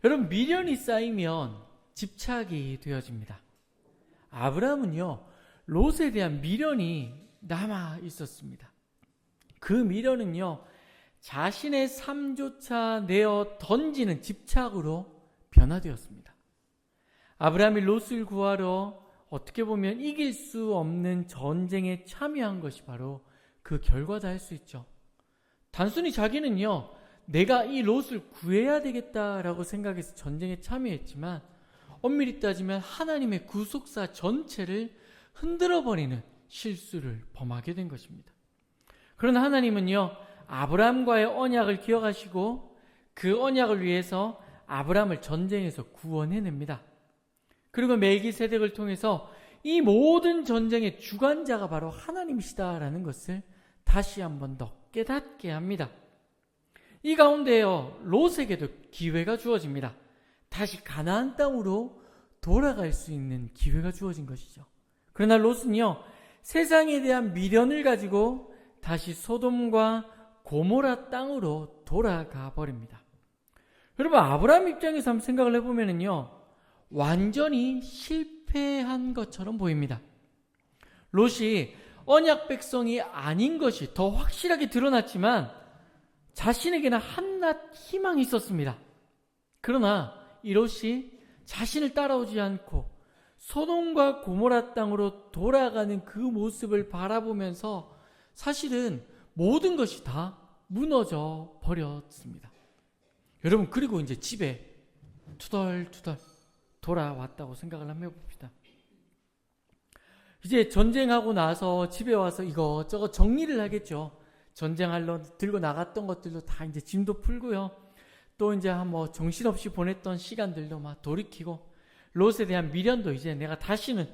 여러분, 미련이 쌓이면 집착이 되어집니다. 아브라함은요, 롯에 대한 미련이 남아 있었습니다. 그 미련은요, 자신의 삶조차 내어 던지는 집착으로 변화되었습니다. 아브라함이 롯을 구하러 어떻게 보면 이길 수 없는 전쟁에 참여한 것이 바로 그 결과다 할 수 있죠. 단순히 자기는요, 내가 이 롯을 구해야 되겠다라고 생각해서 전쟁에 참여했지만 엄밀히 따지면 하나님의 구속사 전체를 흔들어버리는 실수를 범하게 된 것입니다. 그러나 하나님은요, 아브라함과의 언약을 기억하시고 그 언약을 위해서 아브라함을 전쟁에서 구원해냅니다. 그리고 멜기세덱을 통해서 이 모든 전쟁의 주관자가 바로 하나님이시다라는 것을 다시 한번 더 깨닫게 합니다. 이 가운데요, 롯에게도 기회가 주어집니다. 다시 가나안 땅으로 돌아갈 수 있는 기회가 주어진 것이죠. 그러나 롯은요, 세상에 대한 미련을 가지고 다시 소돔과 고모라 땅으로 돌아가 버립니다. 여러분, 아브라함 입장에서 한번 생각을 해보면요, 완전히 실패한 것처럼 보입니다. 롯이 언약 백성이 아닌 것이 더 확실하게 드러났지만 자신에게는 한낱 희망이 있었습니다. 그러나 이 롯이 자신을 따라오지 않고 소돔과 고모라 땅으로 돌아가는 그 모습을 바라보면서 사실은 모든 것이 다 무너져 버렸습니다. 여러분, 그리고 이제 집에 투덜투덜 돌아왔다고 생각을 한번 해봅시다. 이제 전쟁하고 나서 집에 와서 이것저것 정리를 하겠죠. 전쟁하러 들고 나갔던 것들도 다 이제 짐도 풀고요. 또 이제 뭐 정신없이 보냈던 시간들도 막 돌이키고, 롯에 대한 미련도 이제 내가 다시는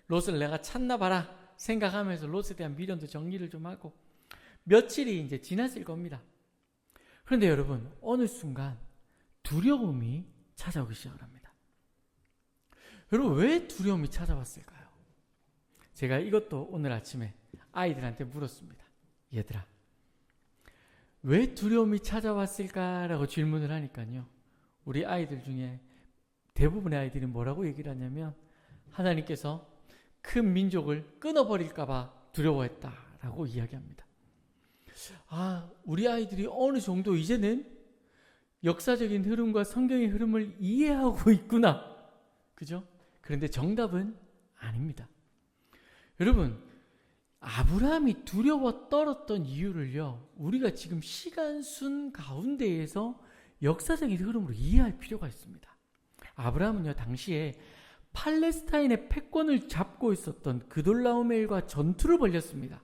롯을 내가 찾나 봐라 생각하면서 롯에 대한 미련도 정리를 좀 하고 며칠이 이제 지났을 겁니다. 그런데 여러분, 어느 순간 두려움이 찾아오기 시작을 합니다. 여러분, 왜 두려움이 찾아왔을까요? 제가 이것도 오늘 아침에 아이들한테 물었습니다. 얘들아, 왜 두려움이 찾아왔을까라고 질문을 하니까요, 우리 아이들 중에 대부분의 아이들이 뭐라고 얘기를 하냐면, 하나님께서 큰 민족을 끊어버릴까봐 두려워했다라고 이야기합니다. 우리 아이들이 어느 정도 이제는 역사적인 흐름과 성경의 흐름을 이해하고 있구나. 그죠? 그런데 정답은 아닙니다. 여러분, 아브라함이 두려워 떨었던 이유를요, 우리가 지금 시간순 가운데에서 역사적인 흐름으로 이해할 필요가 있습니다. 아브라함은요, 당시에 팔레스타인의 패권을 잡고 있었던 그돌라오멜과 전투를 벌였습니다.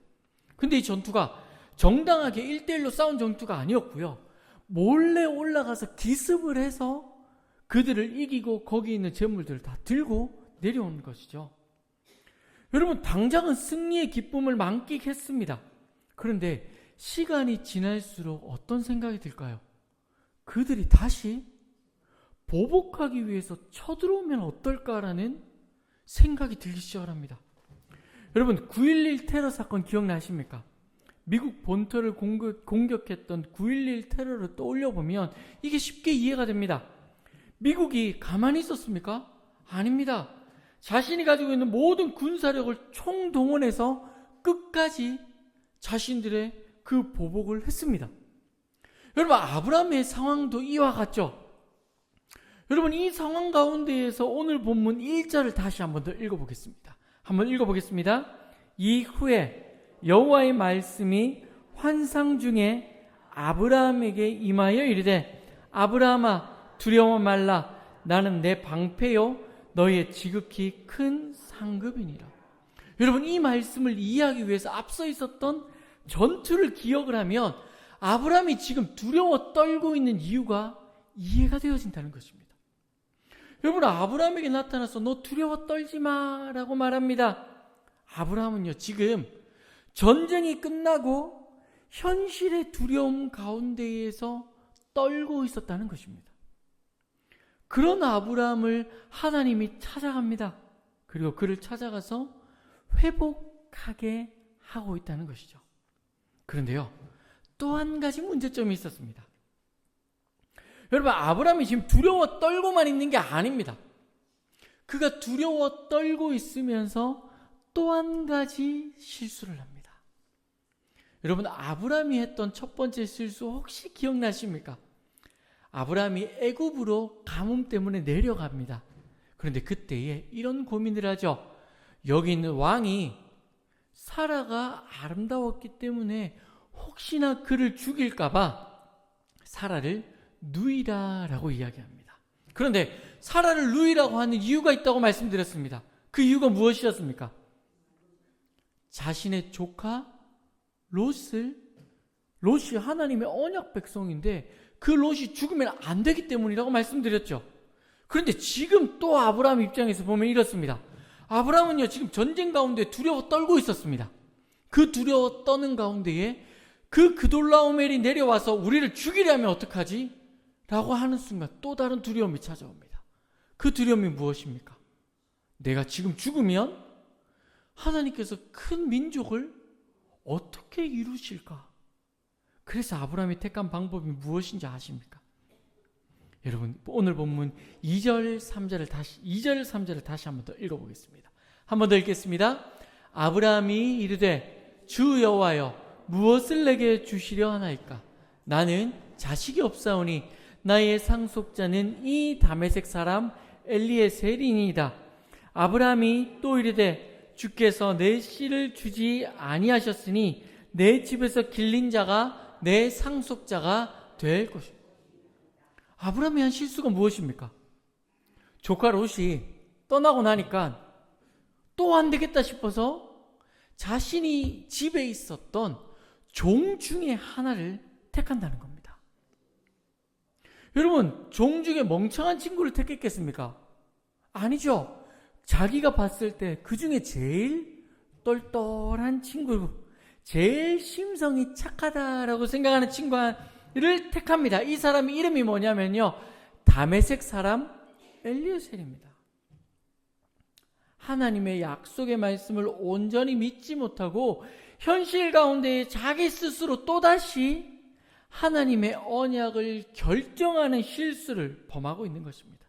근데 이 전투가 정당하게 1대1로 싸운 전투가 아니었고요, 몰래 올라가서 기습을 해서 그들을 이기고 거기 있는 재물들을 다 들고 내려온 것이죠. 여러분, 당장은 승리의 기쁨을 만끽했습니다. 그런데 시간이 지날수록 어떤 생각이 들까요? 그들이 다시 보복하기 위해서 쳐들어오면 어떨까라는 생각이 들기 시작을 합니다. 여러분, 9.11 테러 사건 기억나십니까? 미국 본토를 공격했던 9.11 테러를 떠올려보면 이게 쉽게 이해가 됩니다. 미국이 가만히 있었습니까? 아닙니다. 자신이 가지고 있는 모든 군사력을 총동원해서 끝까지 자신들의 그 보복을 했습니다. 여러분, 아브라함의 상황도 이와 같죠? 여러분, 이 상황 가운데에서 오늘 본문 1절을 다시 한번 더 읽어보겠습니다. 한번 읽어보겠습니다. 이후에 여호와의 말씀이 환상 중에 아브라함에게 임하여 이르되, 아브라함아, 두려워 말라. 나는 내 방패요 너희의 지극히 큰 상급이니라. 여러분, 이 말씀을 이해하기 위해서 앞서 있었던 전투를 기억을 하면 아브라함이 지금 두려워 떨고 있는 이유가 이해가 되어진다는 것입니다. 여러분, 아브라함에게 나타나서 너 두려워 떨지 마라고 말합니다. 아브라함은요, 지금 전쟁이 끝나고 현실의 두려움 가운데에서 떨고 있었다는 것입니다. 그런 아브라함을 하나님이 찾아갑니다. 그리고 그를 찾아가서 회복하게 하고 있다는 것이죠. 그런데요, 또 한 가지 문제점이 있었습니다. 여러분, 아브라함이 지금 두려워 떨고만 있는 게 아닙니다. 그가 두려워 떨고 있으면서 또 한 가지 실수를 합니다. 여러분, 아브라함이 했던 첫 번째 실수 혹시 기억나십니까? 아브라함이 애굽으로 가뭄 때문에 내려갑니다. 그런데 그때에 이런 고민을 하죠. 여기 있는 왕이 사라가 아름다웠기 때문에 혹시나 그를 죽일까봐 사라를 누이라라고 이야기합니다. 그런데 사라를 누이라고 하는 이유가 있다고 말씀드렸습니다. 그 이유가 무엇이었습니까? 자신의 조카 롯이 하나님의 언약 백성인데 그 롯이 죽으면 안 되기 때문이라고 말씀드렸죠. 그런데 지금 또 아브라함 입장에서 보면 이렇습니다. 아브라함은요, 지금 전쟁 가운데 두려워 떨고 있었습니다. 그 두려워 떠는 가운데에 그 그돌라오멜이 내려와서 우리를 죽이려면 어떡하지? 라고 하는 순간 또 다른 두려움이 찾아옵니다. 그 두려움이 무엇입니까? 내가 지금 죽으면 하나님께서 큰 민족을 어떻게 이루실까? 그래서 아브라함이 택한 방법이 무엇인지 아십니까? 여러분, 오늘 본문 2절 3절을 다시 한번 더 읽어보겠습니다. 한 번 더 읽겠습니다. 아브라함이 이르되 주 여호와여 무엇을 내게 주시려 하나이까? 나는 자식이 없사오니 나의 상속자는 이 다메섹 사람 엘리에셀이니이다. 아브라함이 또 이르되 주께서 내 씨를 주지 아니하셨으니 내 집에서 길린 자가 내 상속자가 될 것이다. 아브라함이 한 실수가 무엇입니까? 조카 롯이 떠나고 나니까 또 안 되겠다 싶어서 자신이 집에 있었던 종 중에 하나를 택한다는 겁니다. 여러분, 종 중에 멍청한 친구를 택했겠습니까? 아니죠. 자기가 봤을 때 그 중에 제일 똘똘한 친구, 제일 심성이 착하다라고 생각하는 친구를 택합니다. 이 사람의 이름이 뭐냐면요, 다메섹 사람 엘리에셀입니다. 하나님의 약속의 말씀을 온전히 믿지 못하고 현실 가운데 자기 스스로 또다시 하나님의 언약을 결정하는 실수를 범하고 있는 것입니다.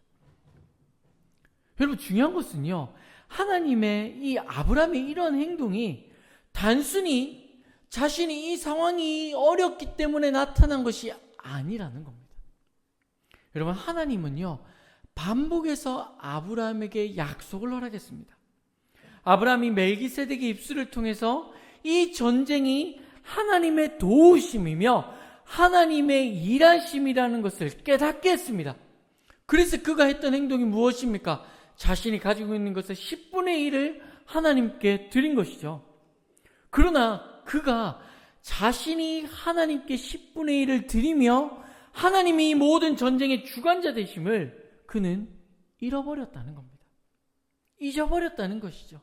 여러분, 중요한 것은요, 하나님의 이 아브라함의 이런 행동이 단순히 자신이 이 상황이 어렵기 때문에 나타난 것이 아니라는 겁니다. 여러분, 하나님은요, 반복해서 아브라함에게 약속을 허락했습니다. 아브라함이 멜기세덱의 입술을 통해서 이 전쟁이 하나님의 도우심이며 하나님의 일하심이라는 것을 깨닫게 했습니다. 그래서 그가 했던 행동이 무엇입니까? 자신이 가지고 있는 것의 10분의 1을 하나님께 드린 것이죠. 그러나 그가 자신이 하나님께 10분의 1을 드리며 하나님이 이 모든 전쟁의 주관자 되심을 그는 잃어버렸다는 겁니다. 잊어버렸다는 것이죠.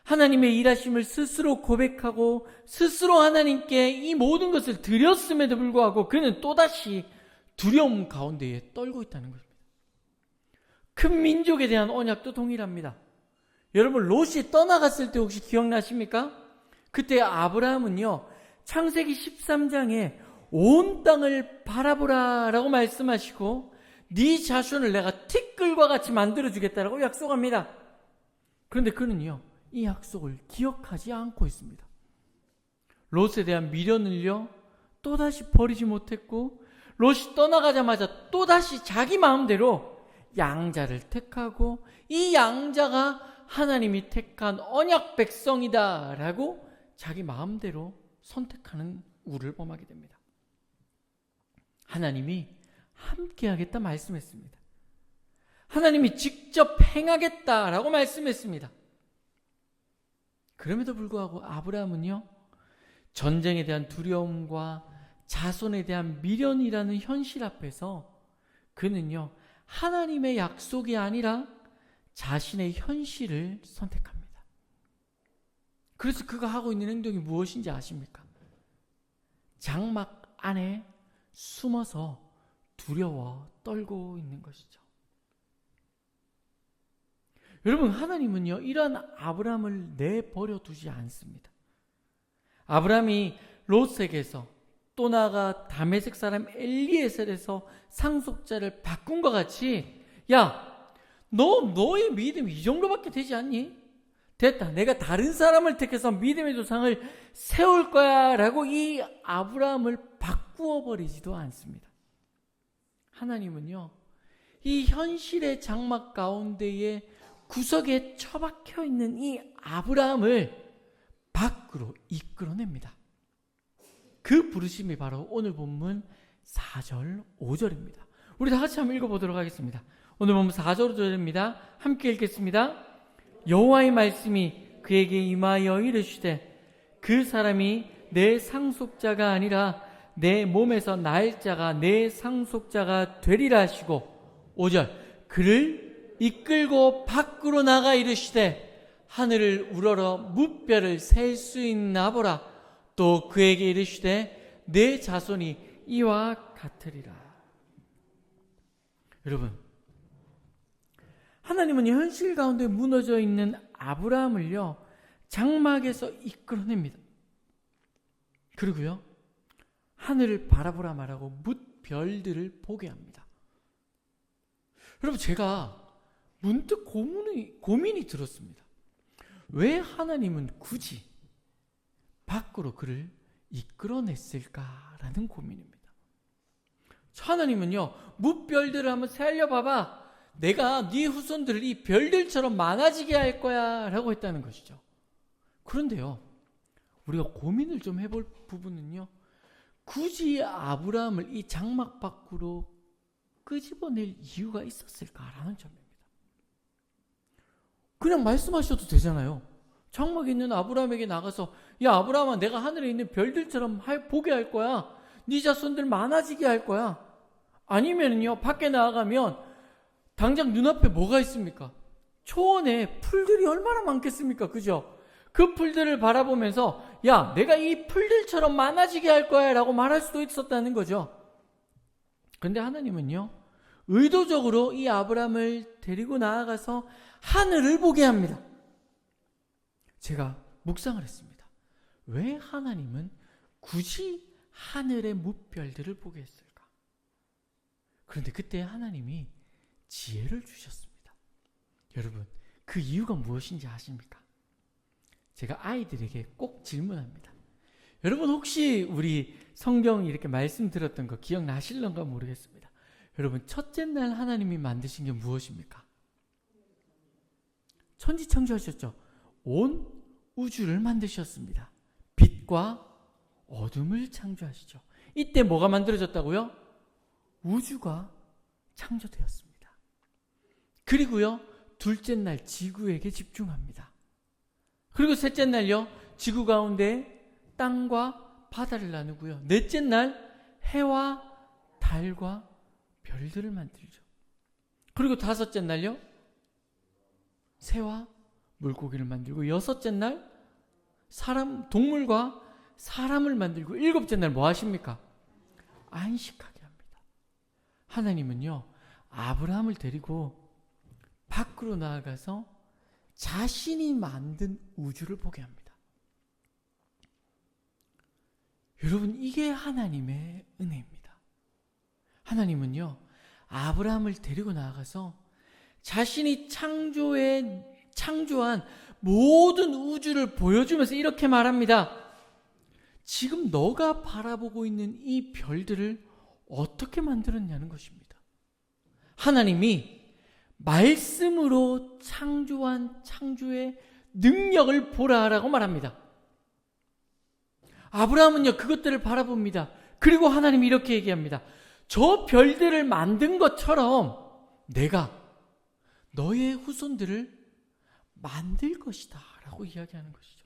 하나님의 일하심을 스스로 고백하고 스스로 하나님께 이 모든 것을 드렸음에도 불구하고 그는 또다시 두려움 가운데에 떨고 있다는 것입니다. 큰 민족에 대한 언약도 동일합니다. 여러분, 롯이 떠나갔을 때 혹시 기억나십니까? 그때 아브라함은요, 창세기 13장에 온 땅을 바라보라 라고 말씀하시고 네 자손을 내가 티끌과 같이 만들어주겠다라고 약속합니다. 그런데 그는요, 이 약속을 기억하지 않고 있습니다. 롯에 대한 미련을요, 또다시 버리지 못했고 롯이 떠나가자마자 또다시 자기 마음대로 양자를 택하고 이 양자가 하나님이 택한 언약 백성이다 라고 자기 마음대로 선택하는 우를 범하게 됩니다. 하나님이 함께하겠다 말씀했습니다. 하나님이 직접 행하겠다라고 말씀했습니다. 그럼에도 불구하고 아브라함은요, 전쟁에 대한 두려움과 자손에 대한 미련이라는 현실 앞에서 그는요, 하나님의 약속이 아니라 자신의 현실을 선택합니다. 그래서 그가 하고 있는 행동이 무엇인지 아십니까? 장막 안에 숨어서 두려워 떨고 있는 것이죠. 여러분, 하나님은요, 이러한 아브라함을 내버려 두지 않습니다. 아브라함이 롯에게서 또 나아가 다메섹 사람 엘리에셀에서 상속자를 바꾼 것 같이, 야, 너의 믿음이 이 정도밖에 되지 않니? 됐다, 내가 다른 사람을 택해서 믿음의 조상을 세울 거야 라고 이 아브라함을 바꾸어 버리지도 않습니다. 하나님은요, 이 현실의 장막 가운데에 구석에 처박혀 있는 이 아브라함을 밖으로 이끌어냅니다. 그 부르심이 바로 오늘 본문 4절 5절입니다. 우리 다 같이 한번 읽어보도록 하겠습니다. 오늘 본문 4절 5절입니다. 함께 읽겠습니다. 여호와의 말씀이 그에게 임하여 이르시되 그 사람이 내 상속자가 아니라 내 몸에서 날 자가 내 상속자가 되리라 하시고, 5절 그를 이끌고 밖으로 나가 이르시되 하늘을 우러러 무뼈를 셀 수 있나 보라. 또 그에게 이르시되 내 자손이 이와 같으리라. 여러분, 하나님은 현실 가운데 무너져 있는 아브라함을요, 장막에서 이끌어냅니다. 그리고요, 하늘을 바라보라 말하고 뭇별들을 보게 합니다. 여러분, 제가 문득 고민이 들었습니다. 왜 하나님은 굳이 밖으로 그를 이끌어냈을까라는 고민입니다. 하나님은요, 뭇별들을 한번 살려봐봐. 내가 네 후손들을 이 별들처럼 많아지게 할 거야 라고 했다는 것이죠. 그런데요, 우리가 고민을 좀 해볼 부분은요, 굳이 아브라함을 이 장막 밖으로 끄집어낼 이유가 있었을까라는 점입니다. 그냥 말씀하셔도 되잖아요. 장막에 있는 아브라함에게 나가서, 야 아브라함아, 내가 하늘에 있는 별들처럼 보게 할 거야. 네 자손들 많아지게 할 거야. 아니면요, 밖에 나아가면 당장 눈앞에 뭐가 있습니까? 초원에 풀들이 얼마나 많겠습니까? 그죠? 그 풀들을 바라보면서, 야, 내가 이 풀들처럼 많아지게 할 거야 라고 말할 수도 있었다는 거죠. 그런데 하나님은요, 의도적으로 이 아브라함을 데리고 나아가서 하늘을 보게 합니다. 제가 묵상을 했습니다. 왜 하나님은 굳이 하늘의 무별들을 보게 했을까? 그런데 그때 하나님이 지혜를 주셨습니다. 여러분, 그 이유가 무엇인지 아십니까? 제가 아이들에게 꼭 질문합니다. 여러분, 혹시 우리 성경 이렇게 말씀 들었던 거 기억나실런가 모르겠습니다. 여러분, 첫째 날 하나님이 만드신 게 무엇입니까? 천지창조하셨죠. 온 우주를 만드셨습니다. 빛과 어둠을 창조하시죠. 이때 뭐가 만들어졌다고요? 우주가 창조되었습니다. 그리고요, 둘째 날 지구에게 집중합니다. 그리고 셋째 날요, 지구 가운데 땅과 바다를 나누고요, 넷째 날 해와 달과 별들을 만들죠. 그리고 다섯째 날요, 새와 물고기를 만들고, 여섯째 날 동물과 사람을 만들고, 일곱째 날 뭐 하십니까? 안식하게 합니다. 하나님은요, 아브라함을 데리고 밖으로 나아가서 자신이 만든 우주를 보게 합니다. 여러분, 이게 하나님의 은혜입니다. 하나님은요, 아브라함을 데리고 나아가서 자신이 창조한 모든 우주를 보여주면서 이렇게 말합니다. 지금 너가 바라보고 있는 이 별들을 어떻게 만들었냐는 것입니다. 하나님이 말씀으로 창조한 창조의 능력을 보라라고 말합니다. 아브라함은요, 그것들을 바라봅니다. 그리고 하나님이 이렇게 얘기합니다. 저 별들을 만든 것처럼 내가 너의 후손들을 만들 것이다 라고 이야기하는 것이죠.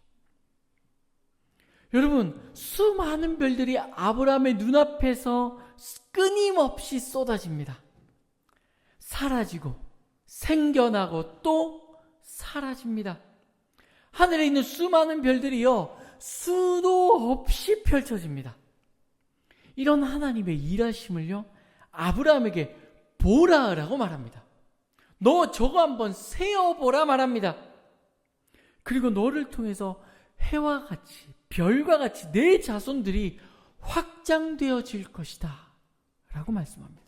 여러분, 수많은 별들이 아브라함의 눈앞에서 끊임없이 쏟아집니다. 사라지고 생겨나고 또 사라집니다. 하늘에 있는 수많은 별들이요, 수도 없이 펼쳐집니다. 이런 하나님의 일하심을요, 아브라함에게 보라라고 말합니다. 너 저거 한번 세어보라 말합니다. 그리고 너를 통해서 해와 같이, 별과 같이 내 자손들이 확장되어질 것이다 라고 말씀합니다.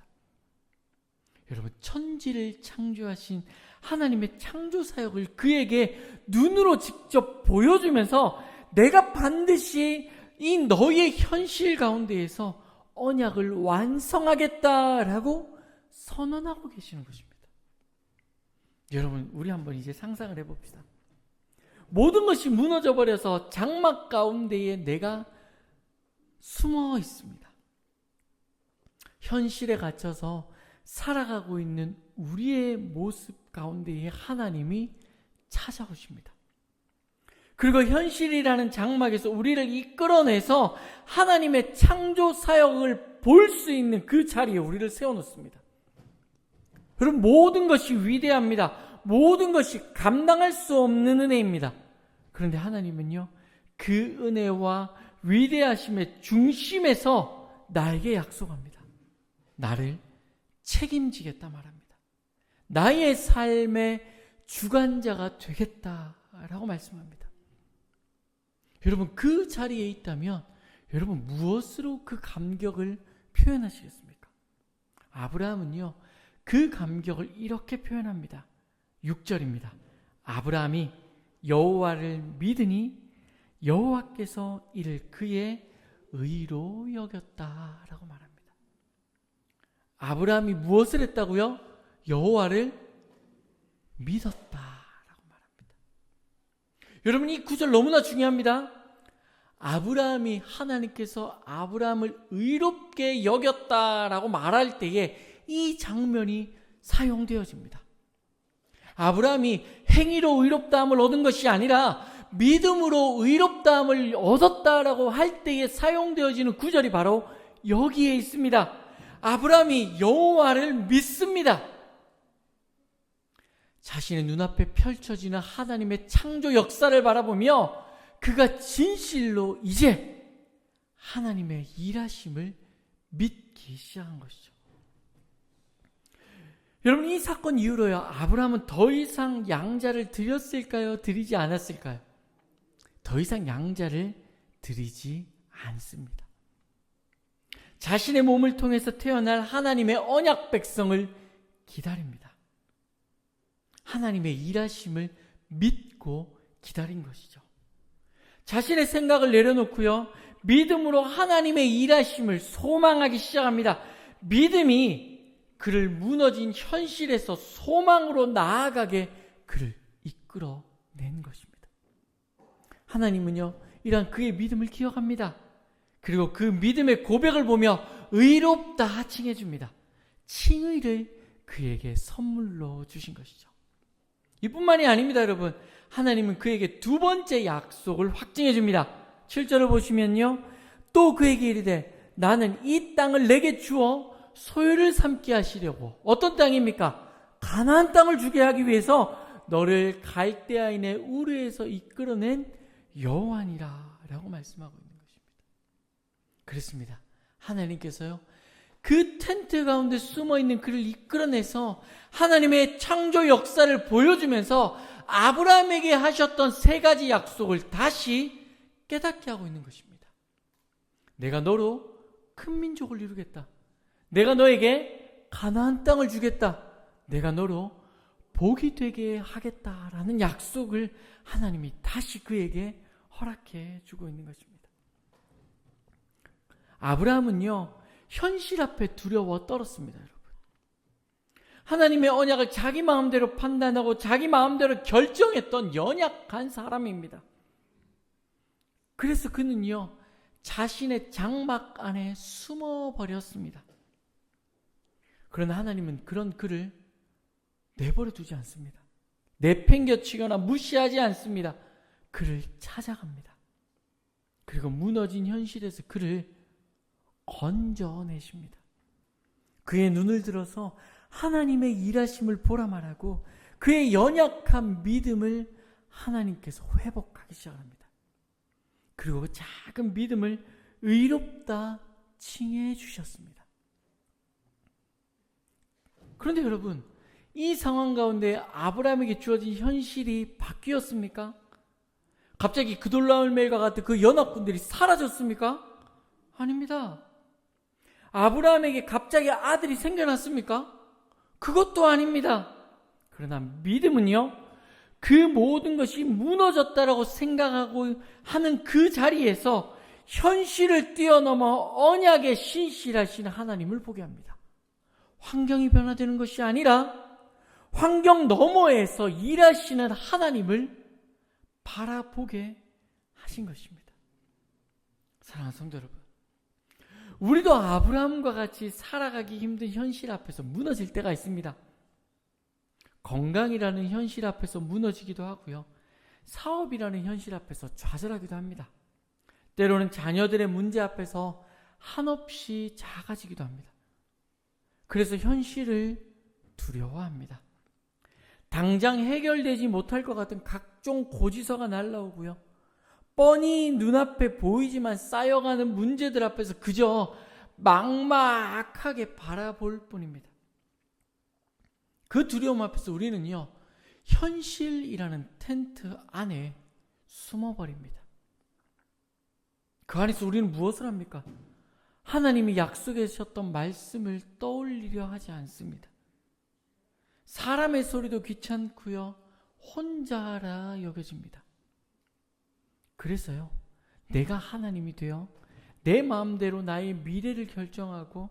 여러분, 천지를 창조하신 하나님의 창조 사역을 그에게 눈으로 직접 보여주면서 내가 반드시 이 너의 현실 가운데에서 언약을 완성하겠다라고 선언하고 계시는 것입니다. 여러분, 우리 한번 이제 상상을 해봅시다. 모든 것이 무너져 버려서 장막 가운데에 내가 숨어 있습니다. 현실에 갇혀서 살아가고 있는 우리의 모습 가운데에 하나님이 찾아오십니다. 그리고 현실이라는 장막에서 우리를 이끌어내서 하나님의 창조 사역을 볼 수 있는 그 자리에 우리를 세워놓습니다. 여러분, 모든 것이 위대합니다. 모든 것이 감당할 수 없는 은혜입니다. 그런데 하나님은요, 그 은혜와 위대하심의 중심에서 나에게 약속합니다. 나를 책임지겠다 말합니다. 나의 삶의 주관자가 되겠다라고 말씀합니다. 여러분, 그 자리에 있다면 여러분 무엇으로 그 감격을 표현하시겠습니까? 아브라함은요, 그 감격을 이렇게 표현합니다. 6절입니다. 아브라함이 여호와를 믿으니 여호와께서 이를 그의 의로 여겼다라고 말합니다. 아브라함이 무엇을 했다고요? 여호와를 믿었다라고 말합니다. 여러분, 이 구절 너무나 중요합니다. 아브라함이 하나님께서 아브라함을 의롭게 여겼다라고 말할 때에 이 장면이 사용되어집니다. 아브라함이 행위로 의롭다함을 얻은 것이 아니라 믿음으로 의롭다함을 얻었다라고 할 때에 사용되어지는 구절이 바로 여기에 있습니다. 아브라함이 여호와를 믿습니다. 자신의 눈앞에 펼쳐지는 하나님의 창조 역사를 바라보며 그가 진실로 이제 하나님의 일하심을 믿기 시작한 것이죠. 여러분, 이 사건 이후로요, 아브라함은 더 이상 양자를 드렸을까요? 드리지 않았을까요? 더 이상 양자를 드리지 않습니다. 자신의 몸을 통해서 태어날 하나님의 언약 백성을 기다립니다. 하나님의 일하심을 믿고 기다린 것이죠. 자신의 생각을 내려놓고요, 믿음으로 하나님의 일하심을 소망하기 시작합니다. 믿음이 그를 무너진 현실에서 소망으로 나아가게 그를 이끌어낸 것입니다. 하나님은요, 이러한 그의 믿음을 기억합니다. 그리고 그 믿음의 고백을 보며 의롭다 칭해줍니다. 칭의를 그에게 선물로 주신 것이죠. 이뿐만이 아닙니다, 여러분. 하나님은 그에게 두 번째 약속을 확증해 줍니다. 7절을 보시면요, 또 그에게 이르되 나는 이 땅을 내게 주어 소유를 삼게 하시려고. 어떤 땅입니까? 가나안 땅을 주게 하기 위해서 너를 갈대아인의 우르에서 이끌어낸 여호와니라 라고 말씀하고 있는 것입니다. 그렇습니다. 하나님께서요, 그 텐트 가운데 숨어있는 그를 이끌어내서 하나님의 창조 역사를 보여주면서 아브라함에게 하셨던 세 가지 약속을 다시 깨닫게 하고 있는 것입니다. 내가 너로 큰 민족을 이루겠다. 내가 너에게 가나안 땅을 주겠다. 내가 너로 복이 되게 하겠다라는 약속을 하나님이 다시 그에게 허락해 주고 있는 것입니다. 아브라함은요, 현실 앞에 두려워 떨었습니다, 여러분. 하나님의 언약을 자기 마음대로 판단하고 자기 마음대로 결정했던 연약한 사람입니다. 그래서 그는요, 자신의 장막 안에 숨어버렸습니다. 그러나 하나님은 그런 그를 내버려 두지 않습니다. 내팽겨치거나 무시하지 않습니다. 그를 찾아갑니다. 그리고 무너진 현실에서 그를 건져내십니다. 그의 눈을 들어서 하나님의 일하심을 보라 말하고 그의 연약한 믿음을 하나님께서 회복하기 시작합니다. 그리고 그 작은 믿음을 의롭다 칭해 주셨습니다. 그런데 여러분, 이 상황 가운데 아브라함에게 주어진 현실이 바뀌었습니까? 갑자기 그돌라오멜과 같은 그 연합군들이 사라졌습니까? 아닙니다. 아브라함에게 갑자기 아들이 생겨났습니까? 그것도 아닙니다. 그러나 믿음은요, 그 모든 것이 무너졌다라고 생각하고 하는 그 자리에서 현실을 뛰어넘어 언약의 신실하신 하나님을 보게 합니다. 환경이 변화되는 것이 아니라 환경 너머에서 일하시는 하나님을 바라보게 하신 것입니다. 사랑하는 성도 여러분, 우리도 아브라함과 같이 살아가기 힘든 현실 앞에서 무너질 때가 있습니다. 건강이라는 현실 앞에서 무너지기도 하고요. 사업이라는 현실 앞에서 좌절하기도 합니다. 때로는 자녀들의 문제 앞에서 한없이 작아지기도 합니다. 그래서 현실을 두려워합니다. 당장 해결되지 못할 것 같은 각종 고지서가 날라오고요. 뻔히 눈앞에 보이지만 쌓여가는 문제들 앞에서 그저 막막하게 바라볼 뿐입니다. 그 두려움 앞에서 우리는요, 현실이라는 텐트 안에 숨어버립니다. 그 안에서 우리는 무엇을 합니까? 하나님이 약속해 주셨던 말씀을 떠올리려 하지 않습니다. 사람의 소리도 귀찮고요, 혼자라 여겨집니다. 그래서요, 내가 하나님이 되어 내 마음대로 나의 미래를 결정하고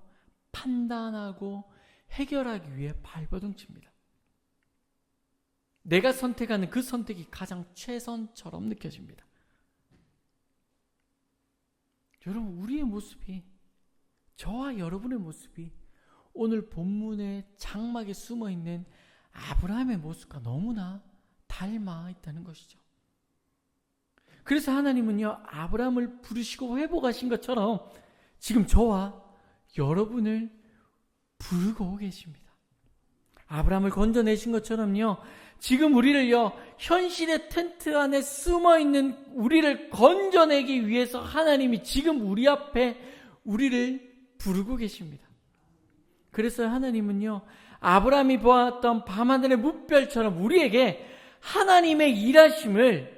판단하고 해결하기 위해 발버둥칩니다. 내가 선택하는 그 선택이 가장 최선처럼 느껴집니다. 여러분, 우리의 모습이, 저와 여러분의 모습이 오늘 본문의 장막에 숨어있는 아브라함의 모습과 너무나 닮아 있다는 것이죠. 그래서 하나님은요, 아브라함을 부르시고 회복하신 것처럼 지금 저와 여러분을 부르고 계십니다. 아브라함을 건져내신 것처럼요, 지금 우리를요, 현실의 텐트 안에 숨어있는 우리를 건져내기 위해서 하나님이 지금 우리 앞에 우리를 부르고 계십니다. 그래서 하나님은요, 아브라함이 보았던 밤하늘의 무별처럼 우리에게 하나님의 일하심을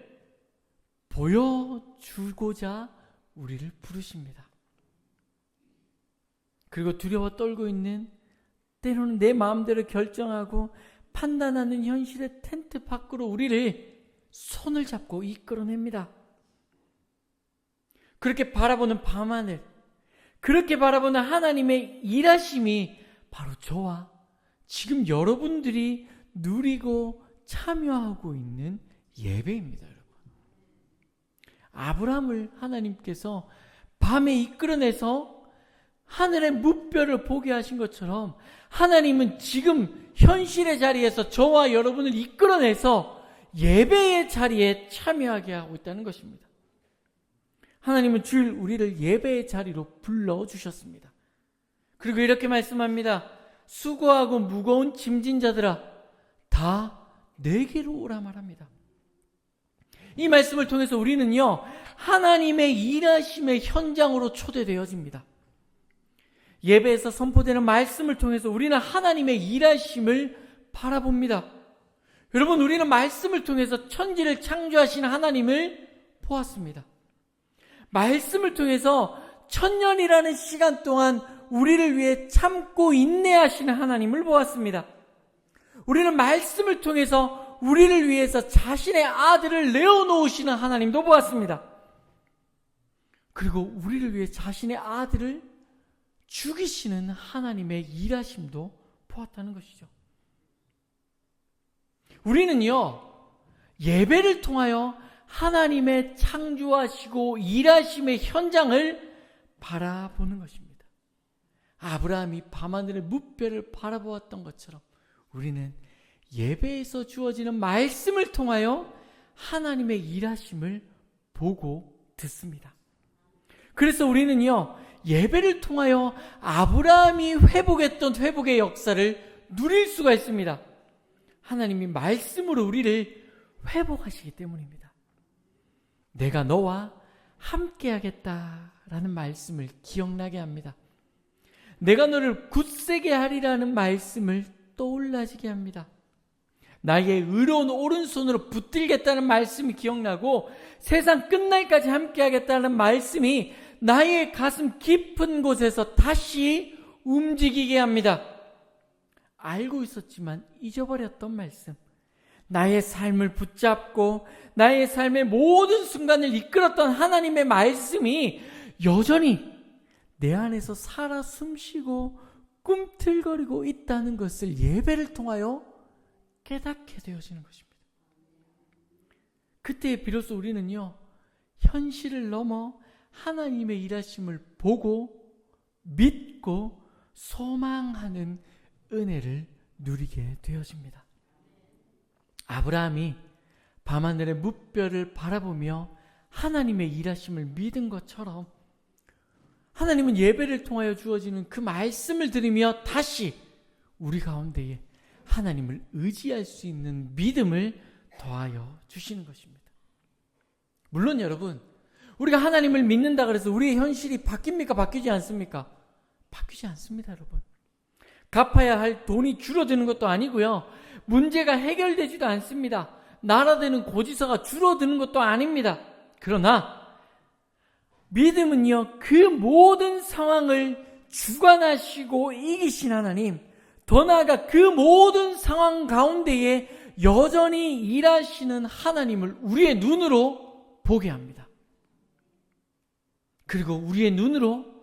보여주고자 우리를 부르십니다. 그리고 두려워 떨고 있는, 때로는 내 마음대로 결정하고 판단하는 현실의 텐트 밖으로 우리를 손을 잡고 이끌어냅니다. 그렇게 바라보는 밤하늘, 그렇게 바라보는 하나님의 일하심이 바로 저와 지금 여러분들이 누리고 참여하고 있는 예배입니다. 여러분, 아브라함을 하나님께서 밤에 이끌어내서 하늘의 무별을 보게 하신 것처럼 하나님은 지금 현실의 자리에서 저와 여러분을 이끌어내서 예배의 자리에 참여하게 하고 있다는 것입니다. 하나님은 주일 우리를 예배의 자리로 불러주셨습니다. 그리고 이렇게 말씀합니다. 수고하고 무거운 짐진 자들아, 다 내게로 오라 말합니다. 이 말씀을 통해서 우리는요, 하나님의 일하심의 현장으로 초대되어집니다. 예배에서 선포되는 말씀을 통해서 우리는 하나님의 일하심을 바라봅니다. 여러분, 우리는 말씀을 통해서 천지를 창조하신 하나님을 보았습니다. 말씀을 통해서 천년이라는 시간 동안 우리를 위해 참고 인내하시는 하나님을 보았습니다. 우리는 말씀을 통해서 우리를 위해서 자신의 아들을 내어놓으시는 하나님도 보았습니다. 그리고 우리를 위해 자신의 아들을 죽이시는 하나님의 일하심도 보았다는 것이죠. 우리는요, 예배를 통하여 하나님의 창조하시고 일하심의 현장을 바라보는 것입니다. 아브라함이 밤하늘의 무별을 바라보았던 것처럼 우리는 예배에서 주어지는 말씀을 통하여 하나님의 일하심을 보고 듣습니다. 그래서 우리는요, 예배를 통하여 아브라함이 회복했던 회복의 역사를 누릴 수가 있습니다. 하나님이 말씀으로 우리를 회복하시기 때문입니다. 내가 너와 함께하겠다라는 말씀을 기억나게 합니다. 내가 너를 굳세게 하리라는 말씀을 떠올라지게 합니다. 나의 의로운 오른손으로 붙들겠다는 말씀이 기억나고 세상 끝날까지 함께하겠다는 말씀이 나의 가슴 깊은 곳에서 다시 움직이게 합니다. 알고 있었지만 잊어버렸던 말씀, 나의 삶을 붙잡고 나의 삶의 모든 순간을 이끌었던 하나님의 말씀이 여전히 내 안에서 살아 숨쉬고 꿈틀거리고 있다는 것을 예배를 통하여 깨닫게 되어지는 것입니다. 그때 비로소 우리는요, 현실을 넘어 하나님의 일하심을 보고 믿고 소망하는 은혜를 누리게 되어집니다. 아브라함이 밤하늘의 무별을 바라보며 하나님의 일하심을 믿은 것처럼 하나님은 예배를 통하여 주어지는 그 말씀을 들으며 다시 우리 가운데에 하나님을 의지할 수 있는 믿음을 더하여 주시는 것입니다. 물론 여러분, 우리가 하나님을 믿는다 그래서 우리의 현실이 바뀝니까? 바뀌지 않습니까? 바뀌지 않습니다, 여러분. 갚아야 할 돈이 줄어드는 것도 아니고요, 문제가 해결되지도 않습니다. 나라되는 고지서가 줄어드는 것도 아닙니다. 그러나 믿음은요, 그 모든 상황을 주관하시고 이기신 하나님, 더 나아가 그 모든 상황 가운데에 여전히 일하시는 하나님을 우리의 눈으로 보게 합니다. 그리고 우리의 눈으로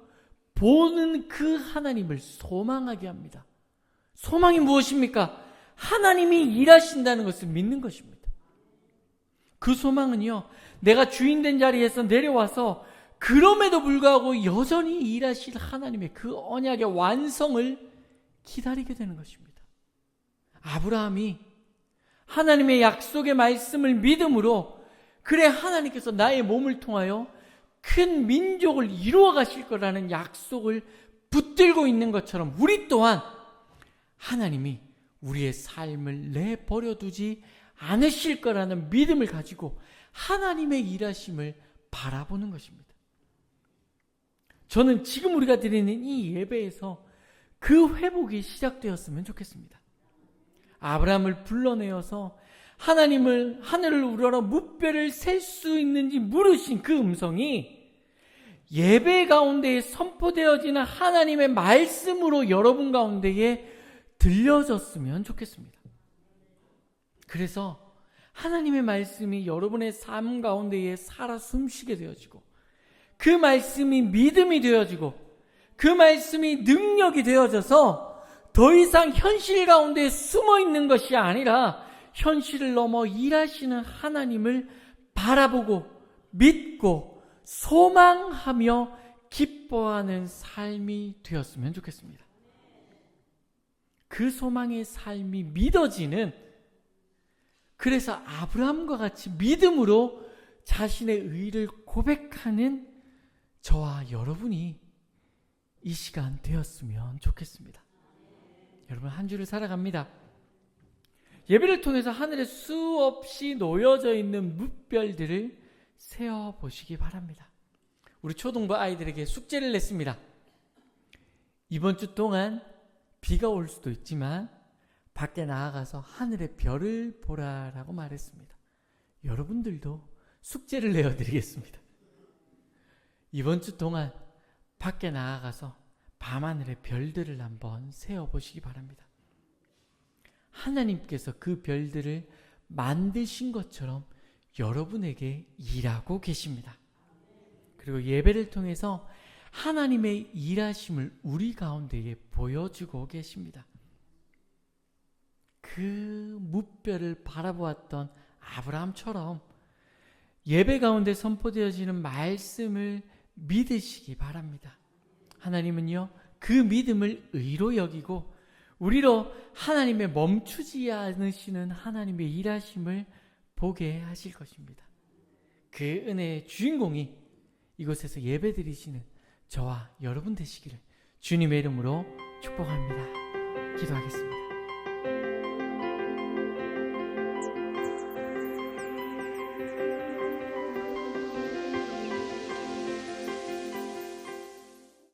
보는 그 하나님을 소망하게 합니다. 소망이 무엇입니까? 하나님이 일하신다는 것을 믿는 것입니다. 그 소망은요, 내가 주인된 자리에서 내려와서 그럼에도 불구하고 여전히 일하실 하나님의 그 언약의 완성을 기다리게 되는 것입니다. 아브라함이 하나님의 약속의 말씀을 믿음으로, 그래 하나님께서 나의 몸을 통하여 큰 민족을 이루어 가실 거라는 약속을 붙들고 있는 것처럼 우리 또한 하나님이 우리의 삶을 내버려 두지 않으실 거라는 믿음을 가지고 하나님의 일하심을 바라보는 것입니다. 저는 지금 우리가 드리는 이 예배에서 그 회복이 시작되었으면 좋겠습니다. 아브라함을 불러내어서 하늘을 우러러 무뼈를 셀 수 있는지 물으신 그 음성이 예배 가운데에 선포되어지는 하나님의 말씀으로 여러분 가운데에 들려졌으면 좋겠습니다. 그래서 하나님의 말씀이 여러분의 삶 가운데에 살아 숨쉬게 되어지고, 그 말씀이 믿음이 되어지고, 그 말씀이 능력이 되어져서 더 이상 현실 가운데 숨어 있는 것이 아니라 현실을 넘어 일하시는 하나님을 바라보고 믿고 소망하며 기뻐하는 삶이 되었으면 좋겠습니다. 그 소망의 삶이 믿어지는, 그래서 아브라함과 같이 믿음으로 자신의 의를 고백하는 저와 여러분이 이 시간 되었으면 좋겠습니다. 여러분, 한 주를 살아갑니다. 예배를 통해서 하늘에 수없이 놓여져 있는 무별들을 세어보시기 바랍니다. 우리 초등부 아이들에게 숙제를 냈습니다. 이번 주 동안 비가 올 수도 있지만 밖에 나아가서 하늘의 별을 보라라고 말했습니다. 여러분들도 숙제를 내어드리겠습니다. 이번 주 동안 밖에 나아가서 밤하늘의 별들을 한번 세어보시기 바랍니다. 하나님께서 그 별들을 만드신 것처럼 여러분에게 일하고 계십니다. 그리고 예배를 통해서 하나님의 일하심을 우리 가운데에 보여주고 계십니다. 그 무별을 바라보았던 아브라함처럼 예배 가운데 선포되어지는 말씀을 믿으시기 바랍니다. 하나님은요, 그 믿음을 의로 여기고 우리로 하나님의 멈추지 않으시는 하나님의 일하심을 보게 하실 것입니다. 그 은혜의 주인공이 이곳에서 예배드리시는 저와 여러분 되시기를 주님의 이름으로 축복합니다. 기도하겠습니다.